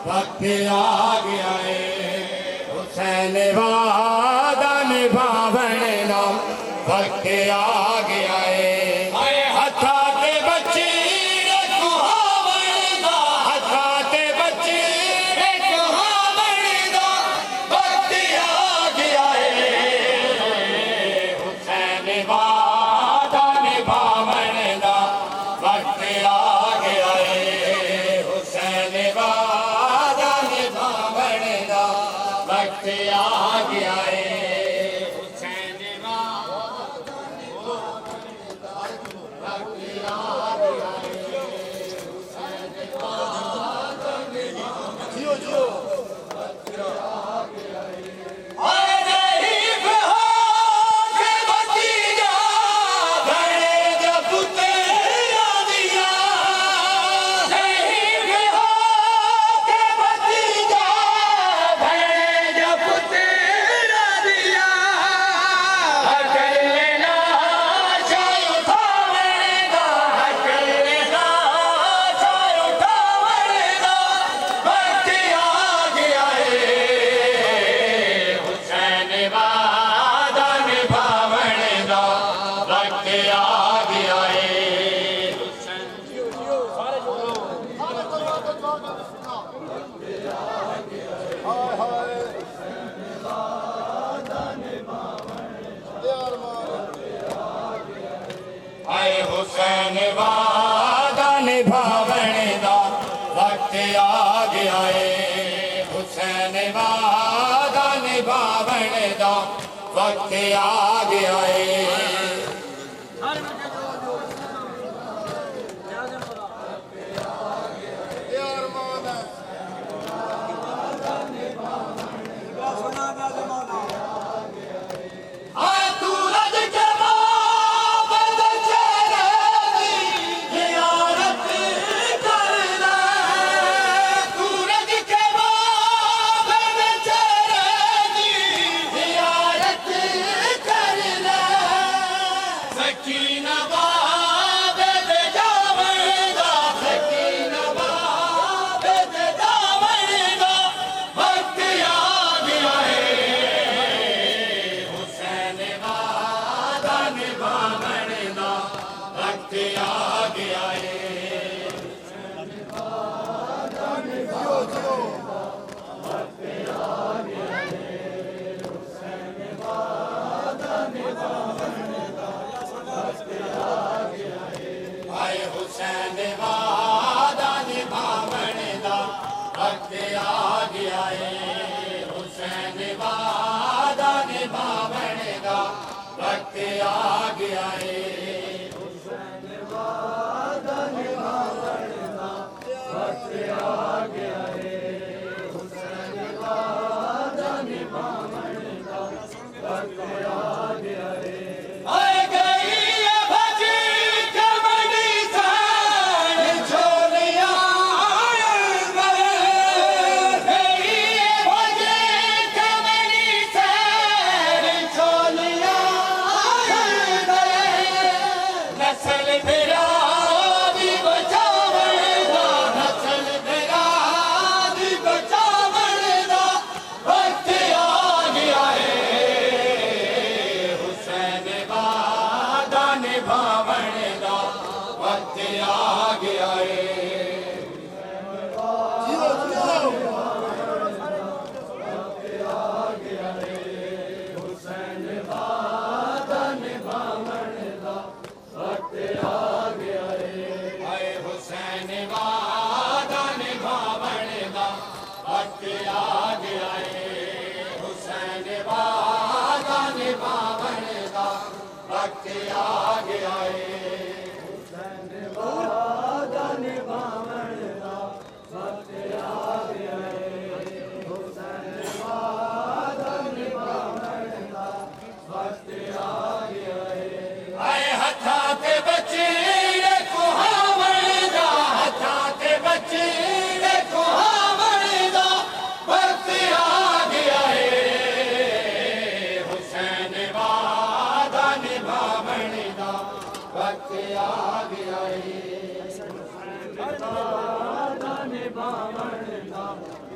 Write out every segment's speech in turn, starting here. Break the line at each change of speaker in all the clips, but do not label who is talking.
وقت آ گیا ہے حسین وعدہ نبھاونے دا وقت آ گیا ہے ہتھا تے بچی ہتھا تے بچی وقت آ گیا ہے حسین وعدہ نبھاونے دا وقت آ گیا ہے حسین وعدہ نبھاونے دا وقت آ گیا ہے حسین وعدہ نبھاونے دا وقت آ گیا ہے حسین وعدہ نبھاونے دا وقت آ گیا ہے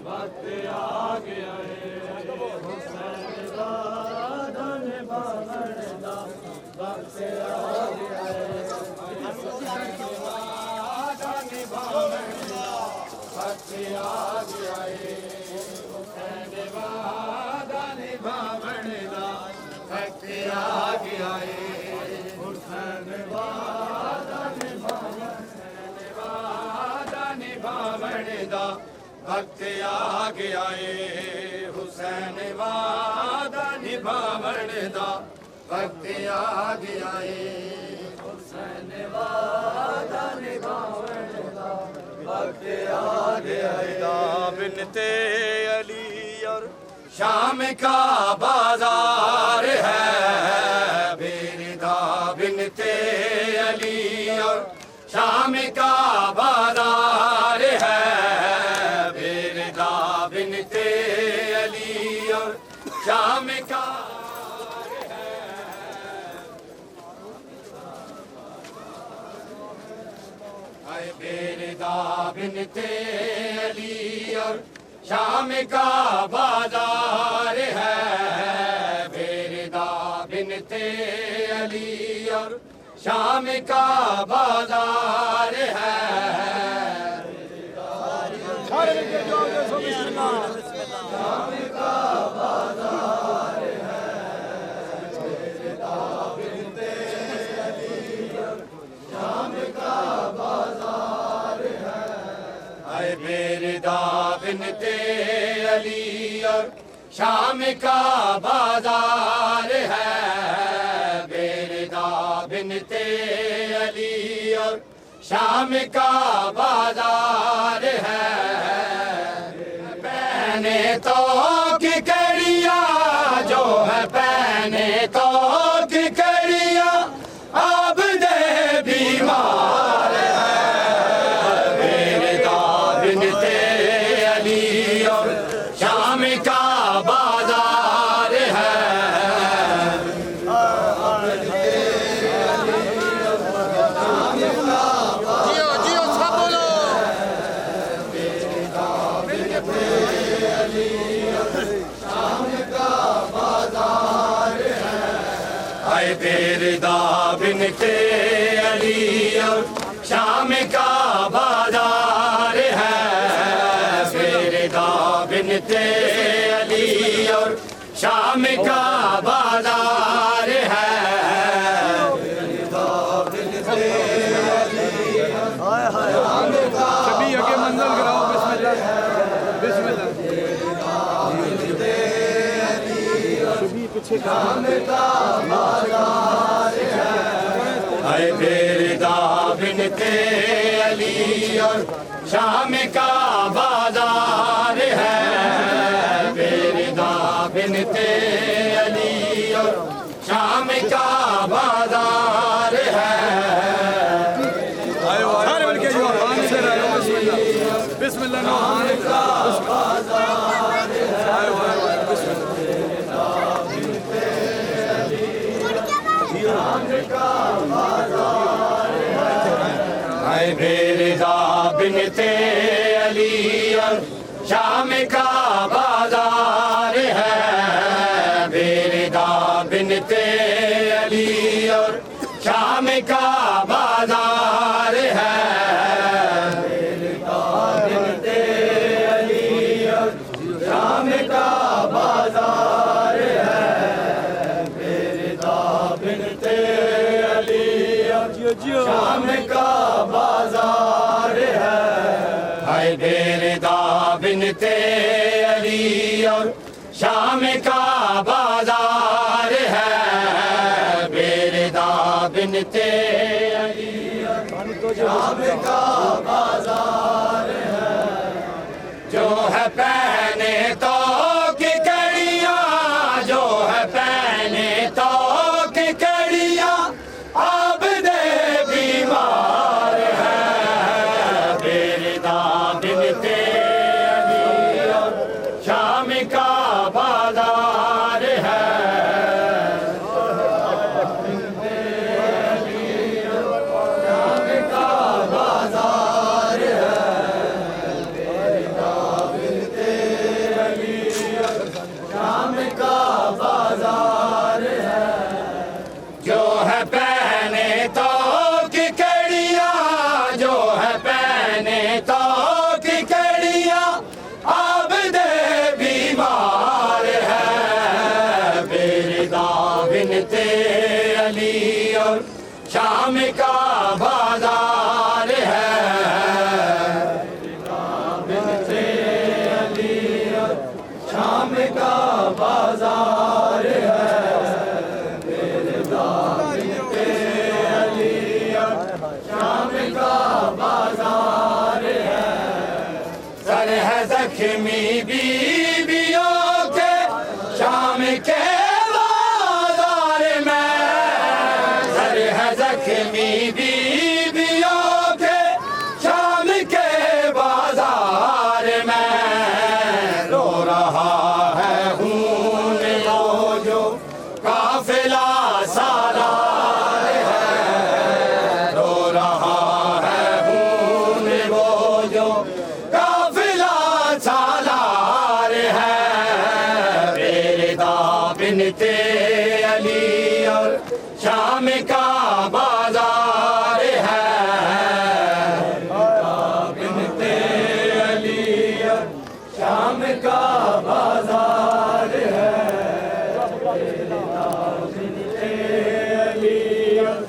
وقت آ گیا حسین وعدہ نبھاون دا وقت آ گیا حسین وعدہ نبھاون دا وقت آ گیا حسین وعدہ نبھاون دا وقت آ گیا حسین وعدہ نبھاون دا وقت آ گیا حسین وعدہ نبھاون دا وقت آ گیا حسین وعدہ نبھاون دا وقت آ گیا بنت علی اور شام کا بازار ہے بیردا بنت علی اور شام کا بازار ہے بیردا بنت علی اور شام کا بیردا بنت علی اور شام کا بازار ہے بیردا بنت علی اور شام کا بازار ہے شام کا بازار بیردا بنت علی اور شام کا بازار ہے بیردا بنت علی اور شام کا بازار ہے پہنے تو کی کڑیا جو ہے پہنے تو کی کڑیا اب دے بیمار شام کا بازار ہے جیو سب بولو شام کا بازار ہے بیردا بنت علی اور شام کا بازار ہے بیردا بنت علی اور شام کا بازار ہے
شبی کے منزل گراؤ بسم اللہ بسم اللہ شبی پیچھے
شام کا بازار ہے بیردا بنت علی اور شام کا بازار ہے بیردا بنت علی اور شام کا بازار ہے
سارے مل کے جو آرام سے رہو بسم اللہ
شام کا بازار ہے بیردا بنت علی اور شام کا بازار ہے بیردا بنت علی اور شام کا بازار ہے بیردا بنت علی اور شام کا بازار ہے بیردا بنت علی اور شام کا بازار ہے بیردا بنت علی اور شام کا بازار ہے بیردا بنت علی اور شام کا بازار ہے جو ہے پہنے تو کی کڑیاں جو ہے پہنے تو کی کڑیاں اب دے بیمار ہے بیردا بنت علی اور شام کا بازار ہے شام کا بازار ہے شام کا بازار ہے مرزا بنت علی اور شام کا بازار ہے سر ہے زخمی بیویوں کے شام کے بازار میں سر ہے زخمی بیویوں کے شام کے بازار میں رو رہا ہے خون وہ جو قافلہ سالار ہے رو رہا ہے خون وہ جو قافلہ سالار ہے بنت علی اور شام کا بازار ہے بنت علی اور شام کا بازار ہے بنت علی اور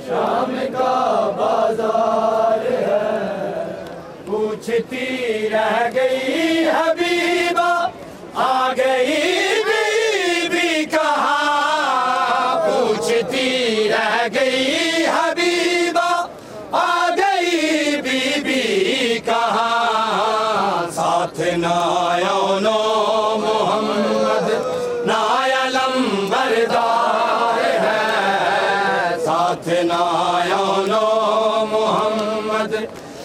شام کا بازار ہے پوچھتی رہ گئی حبیبہ آ گئی رہ گئی حبیبہ آ گئی بی بی کہاں ساتھ نایونو محمد نایلم بردار ہے ساتھ نایونو محمد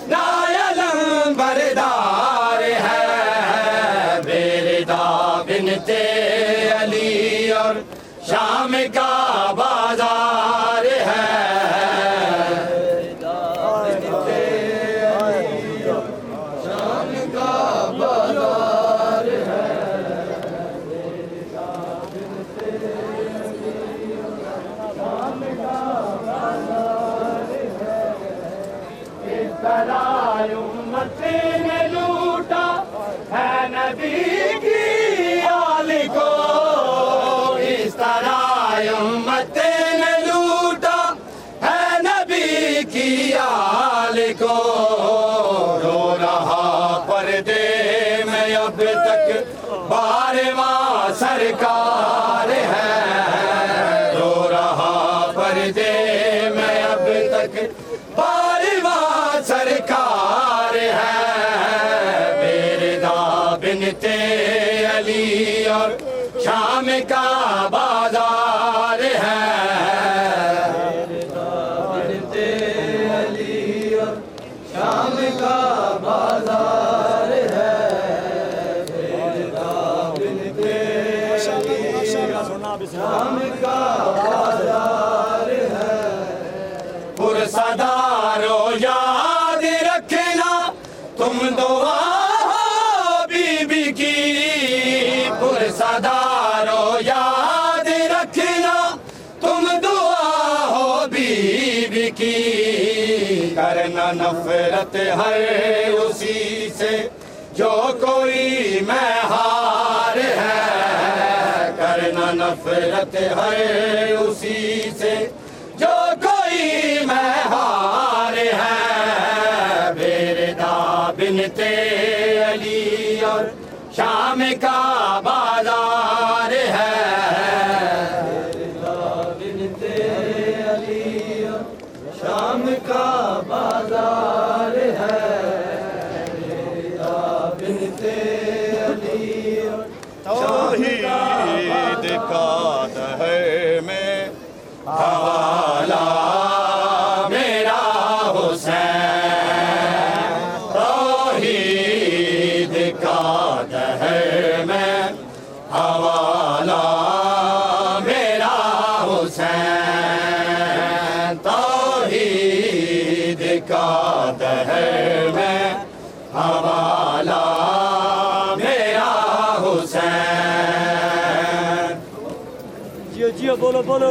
نایلم بردار ہے بیردا بنت علی اور شام کا بازار ہے شام کا بازار ہے شام کا بازار ہے اس طرح امت نے لوٹا ہے نبی کی آل کو اس طرح امت نے لوٹا ہے نبی کی آل کو رو رہا پردے میں اب تک بارہواں سرکار ہے رو رہا پردے میں اب تک بارہواں سرکار ہے مرزا بنت علی اور شام کا بازار ہے بنت علی اور شام کا بازار ہے بنت علی اور شام کا بازار ہے پرصدارو یاد رکھنا تم دعا بی بی کی پرصدارو یاد رکھنا تم دعا ہو بی بی کی کرنا نفرت ہر اسی سے جو کوئی مہار ہے کرنا نفرت ہر اسی سے جو کوئی مہار ہے بیردا بنت علی اور شام کا بازار ہے بنت علی اور شام کا بازار ہے بنت علی اور توحید کا دہر میں حوالہ میرا حسین توحید کا دہر میں حوالہ میرا حسین توحید کا دہر میں حوالہ میرا حسین
جیو جیو بولو بولو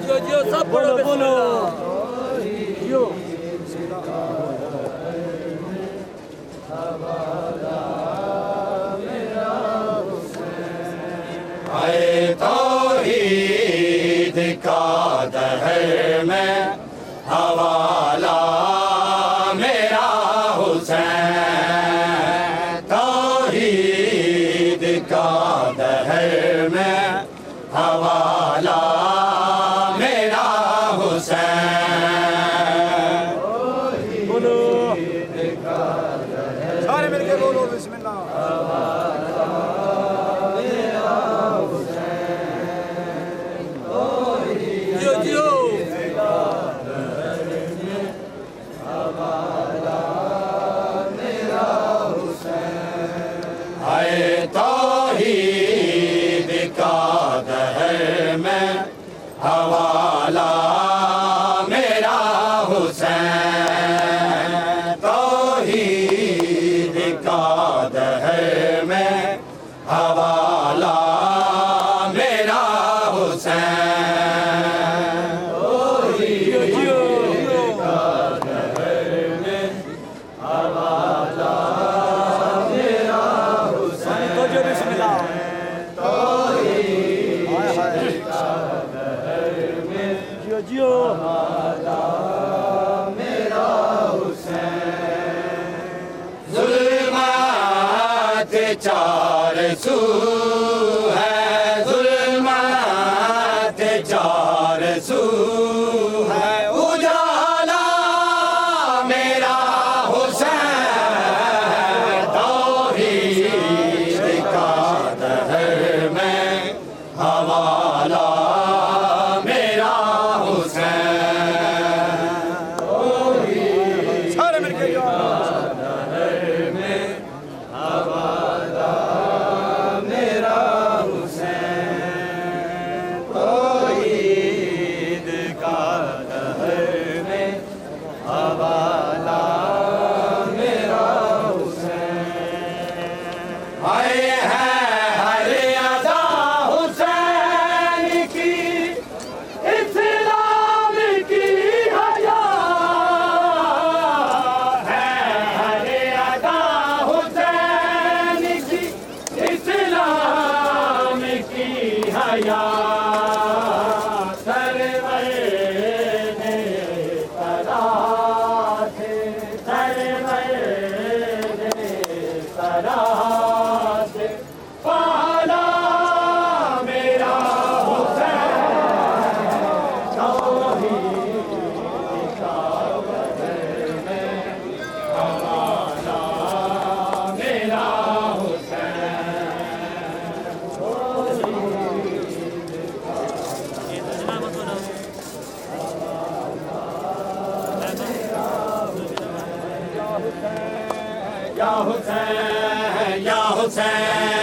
جیو جیو سب بولو بولو جیو
اے توحید کا دہر میں حوالہ حسین توحید کا دہر میں حوالہ میرا حسین
بولو سارے مل کے بولو بسم اللہ جیو جیو
اے توحید کا دہر میں حوالہ میرا حسین توحید کا دہر میں حوالہ میرا حسین
جیو جیو تو جو بسم اللہ جیو جیو
ظلمات چار سو ہے ظلمات چار سو ہے اجالا میرا حسین توحید کا دہر میں حوالہ میرا حسین
سارے مل کے جو
آئے ہیں ہر ادا حسین کی اسلام کی حیات ہے ہر ادا حسین کی اسلام کی حیات سرور نے ترا تھے سرور نے ترا پالا میرا حسین توحید کا دہر میں حوالہ میرا حسین یا حسین یا حسین